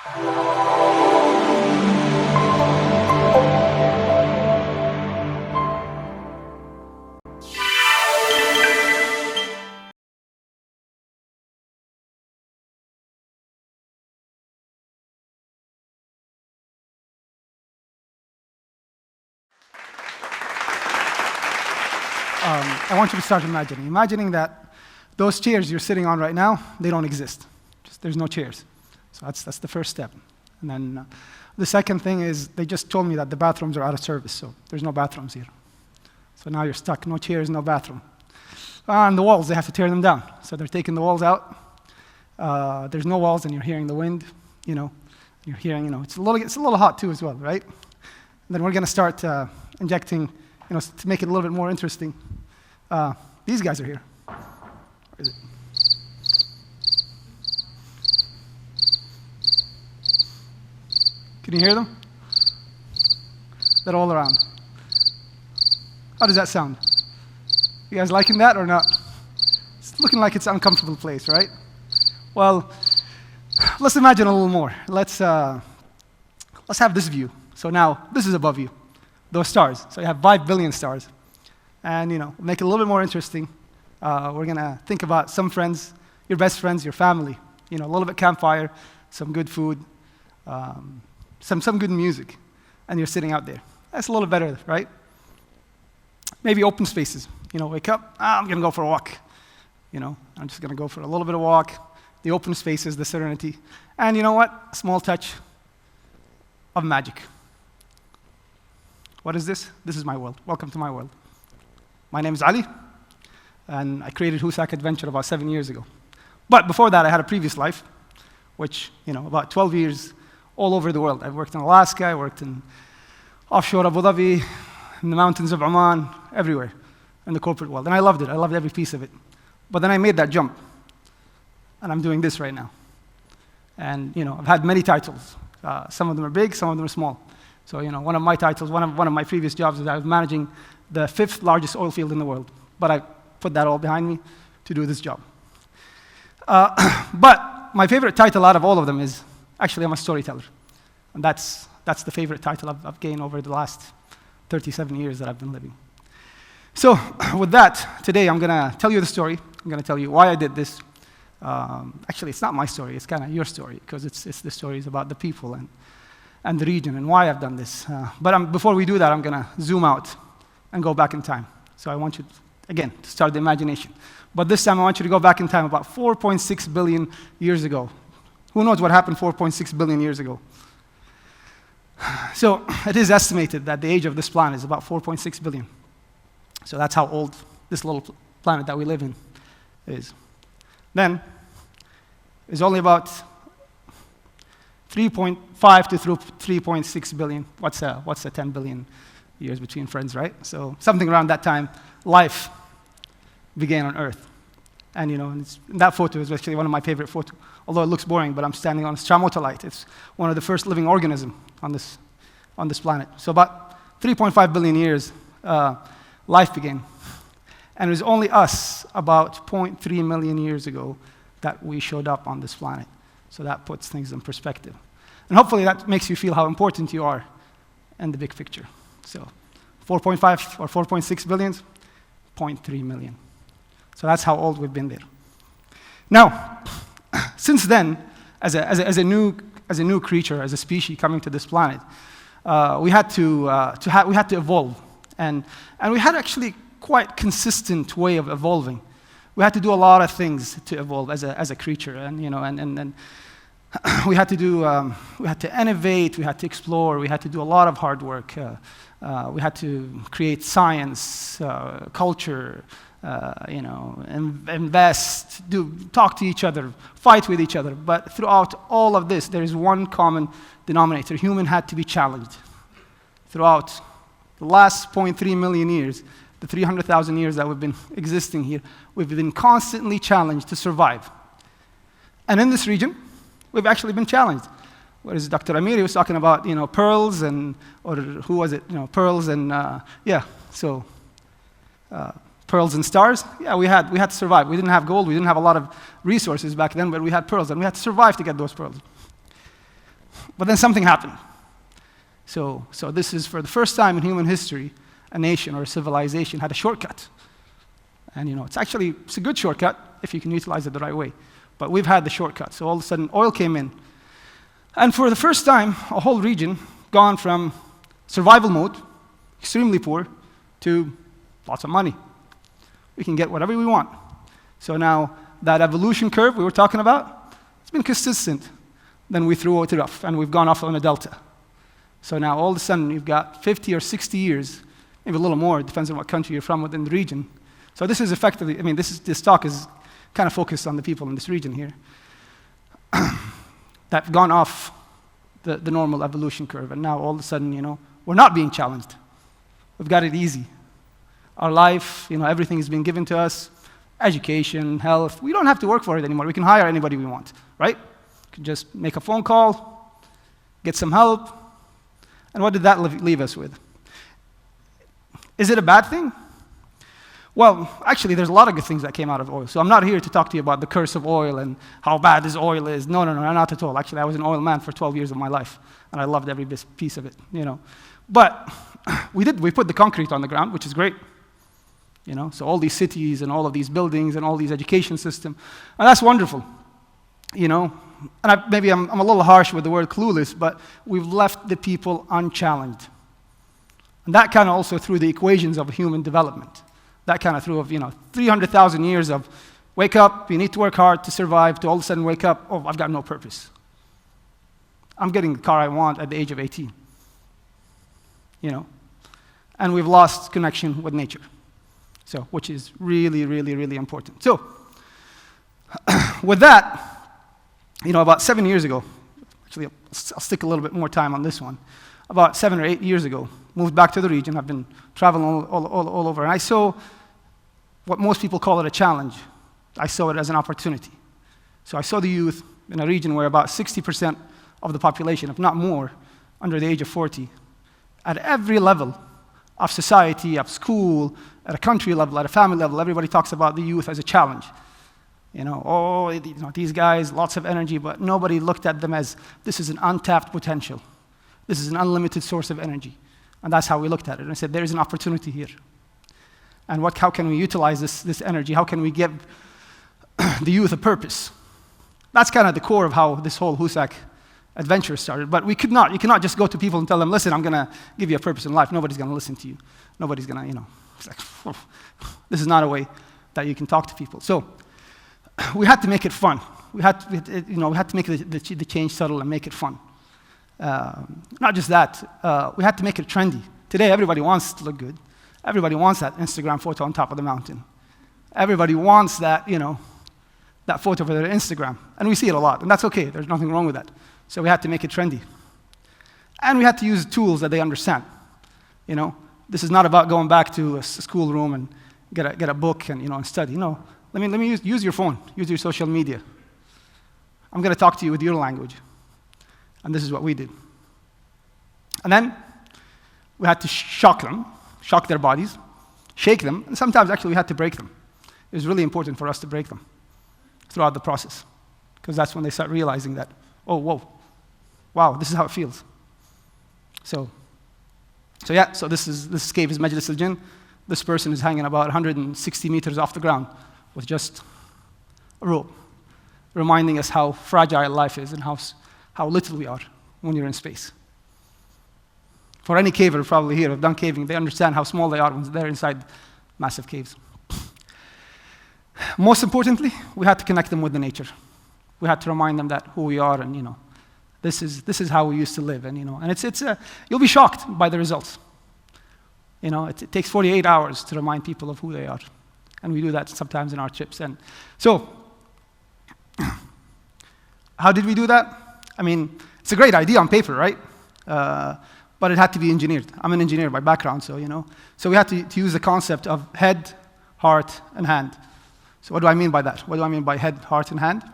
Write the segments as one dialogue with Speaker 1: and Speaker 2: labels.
Speaker 1: I want you to start imagining that those chairs you're sitting on right now, they don't exist. There's no chairs. So that's the first step. And then the second thing is they just told me that the bathrooms are out of service, so there's no bathrooms here. So now you're stuck, no chairs, no bathroom. And the walls, they have to tear them down. So they're taking the walls out. There's no walls, and you're hearing the wind, You're hearing, it's a little hot too as well, right? And then we're going to start injecting, to make it a little bit more interesting. These guys are here. Where is it? Can you hear them? They're all around. How does that sound? You guys liking that or not? It's looking like it's an uncomfortable place, right? Well, let's imagine a little more. Let's have this view. So now, this is above you, those stars. So you have 5 billion stars. And, make it a little bit more interesting. We're going to think about some friends, your best friends, your family. A little bit campfire, some good food, some good music. And you're sitting out there. That's a little better, right? Maybe open spaces. Wake up, I'm going to go for a walk. I'm just going to go for a little bit of walk. The open spaces, the serenity. And you know what? A small touch of magic. What is this? This is my world. Welcome to my world. My name is Ali, and I created TEDxAUK Adventure about 7 years ago. But before that, I had a previous life, which, about 12 years all over the world. I've worked in Alaska, I worked in offshore Abu Dhabi, in the mountains of Oman, everywhere in the corporate world. And I loved it. I loved every piece of it. But then I made that jump, and I'm doing this right now. And, I've had many titles. Some of them are big, some of them are small. So, one of my titles, one of my previous jobs is I was managing the 5th largest oil field in the world. But I put that all behind me to do this job. But my favorite title out of all of them is, actually, I'm a storyteller. And that's the favorite title I've gained over the last 37 years that I've been living. So with that, today I'm going to tell you the story. I'm going to tell you why I did this. Actually, it's not my story. It's kind of your story, because it's the stories about the people and the region and why I've done this. But before we do that, I'm going to zoom out and go back in time. So I want you, again, to start the imagination. But this time I want you to go back in time about 4.6 billion years ago. Who knows what happened 4.6 billion years ago? So it is estimated that the age of this planet is about 4.6 billion. So that's how old this little planet that we live in is. Then, it's only about 3.5 to 3.6 billion. What's a 10 billion years between friends, right? So something around that time, life began on Earth. And and that photo is actually one of my favorite photos. Although it looks boring, but I'm standing on a stromatolite. It's one of the first living organisms on this planet. So about 3.5 billion years, life began. And it was only us, about 0.3 million years ago, that we showed up on this planet. So that puts things in perspective. And hopefully that makes you feel how important you are in the big picture. So 4.5 or 4.6 billion, 0.3 million. So that's how old we've been there. Now, since then, as a new creature, as a species coming to this planet, we had to evolve, and we had actually quite consistent way of evolving. We had to do a lot of things to evolve as a creature, and we had to innovate, we had to explore, we had to do a lot of hard work. We had to create science, culture, invest, talk to each other, fight with each other. But throughout all of this, there is one common denominator. Human had to be challenged. Throughout the last 0.3 million years, the 300,000 years that we've been existing here, we've been constantly challenged to survive. And in this region, we've actually been challenged. Whereas Dr. Amiri was talking about, pearls or who was it? Pearls and, pearls and stars. Yeah, we had to survive. We didn't have gold. We didn't have a lot of resources back then, but we had pearls, and we had to survive to get those pearls. But then something happened. So this is for the first time in human history, a nation or a civilization had a shortcut. And it's a good shortcut if you can utilize it the right way. But we've had the shortcut. So all of a sudden, oil came in. And for the first time, a whole region gone from survival mode, extremely poor, to lots of money. We can get whatever we want. So now, that evolution curve we were talking about, it's been consistent. Then we threw it off, and we've gone off on a delta. So now, all of a sudden, you've got 50 or 60 years, maybe a little more, it depends on what country you're from within the region. So this is effectively, this talk is kind of focused on the people in this region here that have gone off the normal evolution curve, and now all of a sudden, we're not being challenged. We've got it easy. Our life, everything has been given to us, education, health. We don't have to work for it anymore. We can hire anybody we want, right? We can just make a phone call, get some help, and what did that leave us with? Is it a bad thing? Well, actually, there's a lot of good things that came out of oil. So I'm not here to talk to you about the curse of oil and how bad this oil is. No, not at all. Actually, I was an oil man for 12 years of my life, and I loved every piece of it, But we put the concrete on the ground, which is great. So all these cities and all of these buildings and all these education systems, and that's wonderful. And maybe I'm a little harsh with the word clueless, but we've left the people unchallenged. And that kind of also through the equations of human development. That kind of through of 300,000 years of wake up, you need to work hard to survive, to all of a sudden wake up, oh, I've got no purpose. I'm getting the car I want at the age of 18. And we've lost connection with nature. So, which is really, really, really important. So, with that, about 7 years ago, actually, I'll stick a little bit more time on this one. About 7 or 8 years ago, moved back to the region. I've been traveling all over, and I saw what most people call it a challenge. I saw it as an opportunity. So I saw the youth in a region where about 60% of the population, if not more, under the age of 40, at every level of society, of school, at a country level, at a family level, everybody talks about the youth as a challenge. These guys, lots of energy, but nobody looked at them as this is an untapped potential. This is an unlimited source of energy. And that's how we looked at it. And I said, there is an opportunity here. And how can we utilize this energy? How can we give the youth a purpose? That's kind of the core of how this whole HUSAC adventure started. But you cannot just go to people and tell them, listen, I'm going to give you a purpose in life. Nobody's going to listen to you. Nobody's going to, it's like, this is not a way that you can talk to people. So we had to make it fun. We had to make the change subtle and make it fun. Not just that, we had to make it trendy. Today, everybody wants to look good. Everybody wants that Instagram photo on top of the mountain. Everybody wants that, that photo for their Instagram. And we see it a lot, and that's okay. There's nothing wrong with that. So we had to make it trendy. And we had to use tools that they understand. This is not about going back to a schoolroom and get a book and study. No, let me use your phone, use your social media. I'm going to talk to you with your language. And this is what we did. And then we had to shock their bodies, shake them, and sometimes actually we had to break them. It was really important for us to break them throughout the process, because that's when they start realizing that, oh, whoa, wow, this is how it feels. So this cave is Majlis al-Jinn. This person is hanging about 160 meters off the ground with just a rope, reminding us how fragile life is and how little we are when you're in space. For any caver probably here who've done caving, they understand how small they are when they're inside massive caves. Most importantly, we had to connect them with the nature. We had to remind them that who we are, and this is how we used to live, and you'll be shocked by the results. It takes 48 hours to remind people of who they are, and we do that sometimes in our trips. And so, how did we do that? It's a great idea on paper, right? But it had to be engineered. I'm an engineer by background, so we had to use the concept of head, heart, and hand. So what do I mean by that? What do I mean by head, heart, and hand?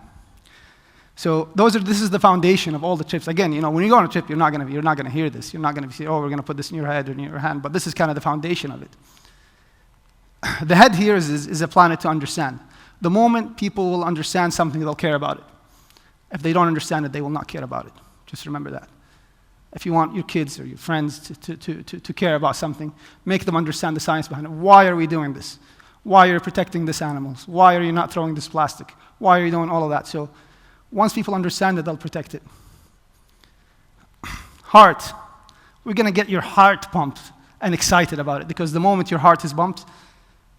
Speaker 1: So this is the foundation of all the trips. Again, when you go on a trip, you're not going to hear this. You're not going to say, oh, we're going to put this in your head or in your hand. But this is kind of the foundation of it. The head here is a planet to understand. The moment people will understand something, they'll care about it. If they don't understand it, they will not care about it. Just remember that. If you want your kids or your friends to care about something, make them understand the science behind it. Why are we doing this? Why are you protecting these animals? Why are you not throwing this plastic? Why are you doing all of that? So once people understand it, they'll protect it. Heart. We're going to get your heart pumped and excited about it, because the moment your heart is pumped,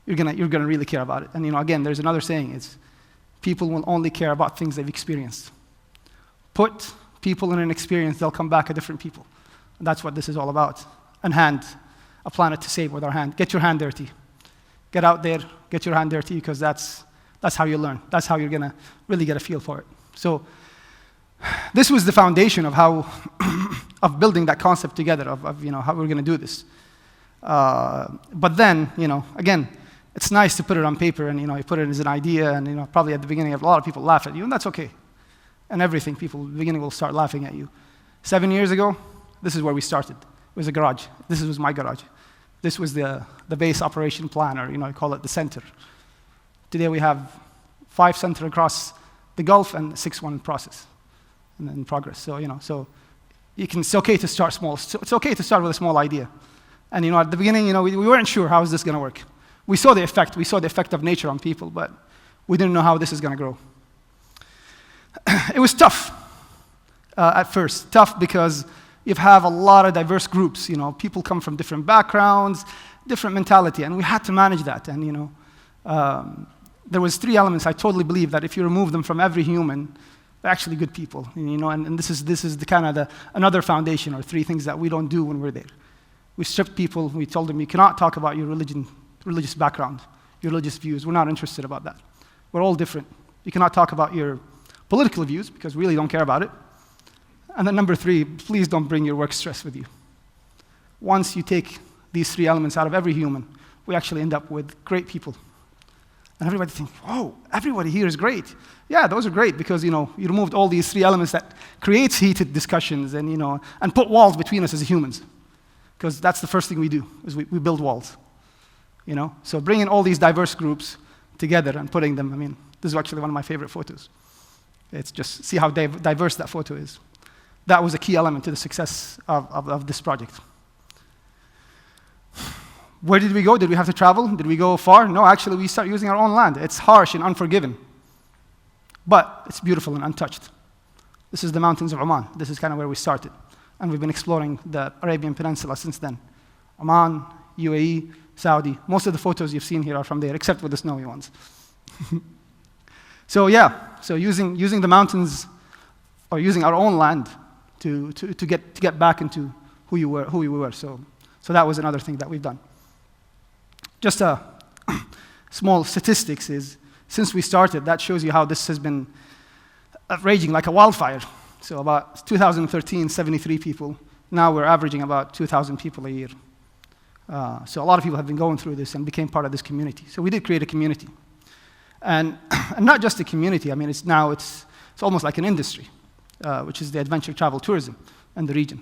Speaker 1: you're gonna really care about it. And again, there's another saying, it's people will only care about things they've experienced. Put people in an experience, they'll come back a different people. And that's what this is all about. And hand, a planet to save with our hand. Get your hand dirty. Get out there, get your hand dirty, because that's how you learn. That's how you're gonna really get a feel for it. So this was the foundation of how, of building that concept together, of how we're gonna do this. But then, again, it's nice to put it on paper and, you put it as an idea and, probably at the beginning, a lot of people laugh at you, and that's okay. And everything, people at the beginning will start laughing at you. 7 years ago, this is where we started. It was a garage. This was my garage. This was the base operation plan, or, I call it the center. Today we have 5 centers across the Gulf and 6 in process and in progress. So, so it's okay to start small. It's okay to start with a small idea. And, at the beginning, we weren't sure how is this going to work. We saw the effect. We saw the effect of nature on people, but we didn't know how this is going to grow. It was tough at first. Tough because you have a lot of diverse groups. People come from different backgrounds, different mentality, and we had to manage that. And, there was 3 elements. I totally believe that if you remove them from every human, they're actually good people. And this is the kind of another foundation, or 3 things that we don't do when we're there. We stripped people. We told them, you cannot talk about your religious background, your religious views. We're not interested about that. We're all different. You cannot talk about your political views, because we really don't care about it. And then number 3, please don't bring your work stress with you. Once you take these 3 elements out of every human, we actually end up with great people. And everybody thinks, whoa, everybody here is great. Yeah, those are great, because you removed all these 3 elements that creates heated discussions and and put walls between us as humans. Because that's the first thing we do, is we build walls. So bringing all these diverse groups together and putting them, this is actually one of my favorite photos. It's just, see how diverse that photo is. That was a key element to the success of this project. Where did we go? Did we have to travel? Did we go far? No, actually, we started using our own land. It's harsh and unforgiving, but it's beautiful and untouched. This is the mountains of Oman. This is kind of where we started. And we've been exploring the Arabian Peninsula since then. Oman, UAE, Saudi. Most of the photos you've seen here are from there, except for the snowy ones. So using the mountains, or using our own land to get back into who we were. So that was another thing that we've done. Just a small statistics is, since we started, that shows you how this has been raging like a wildfire. So about 2013, 73 people. Now we're averaging about 2,000 people a year. So a lot of people have been going through this and became part of this community. So we did create a community. And not just a community, it's almost like an industry, which is the adventure travel tourism in the region.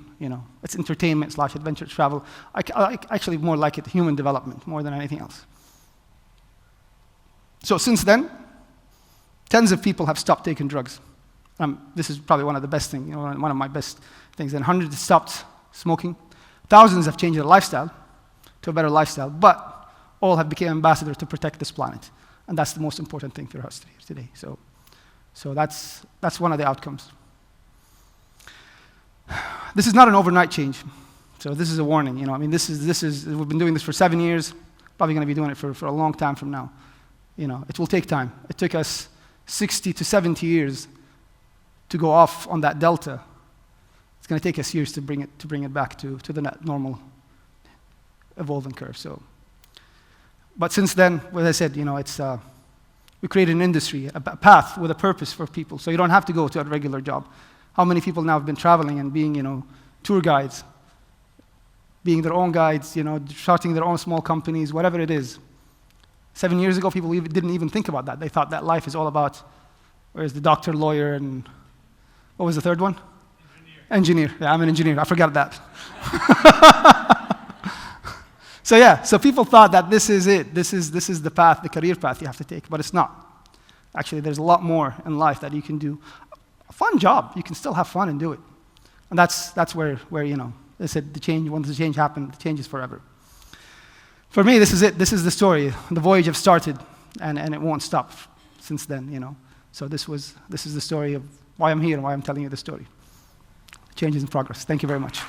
Speaker 1: It's entertainment/adventure travel. I actually more like it human development more than anything else. So since then, tens of people have stopped taking drugs. This is probably one of the best things, one of my best things. And hundreds have stopped smoking. Thousands have changed their lifestyle to a better lifestyle, but all have become ambassadors to protect this planet. And that's the most important thing for us today. So that's one of the outcomes. This is not an overnight change. So this is a warning. This is we've been doing this for 7 years. Probably going to be doing it for a long time from now. It will take time. It took us 60 to 70 years to go off on that delta. It's going to take us years to bring it back to the normal evolving curve. But since then, as I said, we created an industry, a path with a purpose for people, so you don't have to go to a regular job. How many people now have been traveling and being, tour guides, being their own guides, starting their own small companies, whatever it is. 7 years ago, people didn't even think about that. They thought that life is all about, where's the doctor, lawyer, and what was the third one? Engineer. Yeah, I'm an engineer. I forgot that. So people thought that this is it. This is the path, the career path you have to take, but it's not. Actually, there's a lot more in life that you can do. A fun job. You can still have fun and do it. And that's where you know, they said the change, once the change happened, the change is forever. For me, this is it. This is the story. The voyage have started, and it won't stop since then, you know. So this is the story of why I'm here and why I'm telling you the story. Change is in progress. Thank you very much.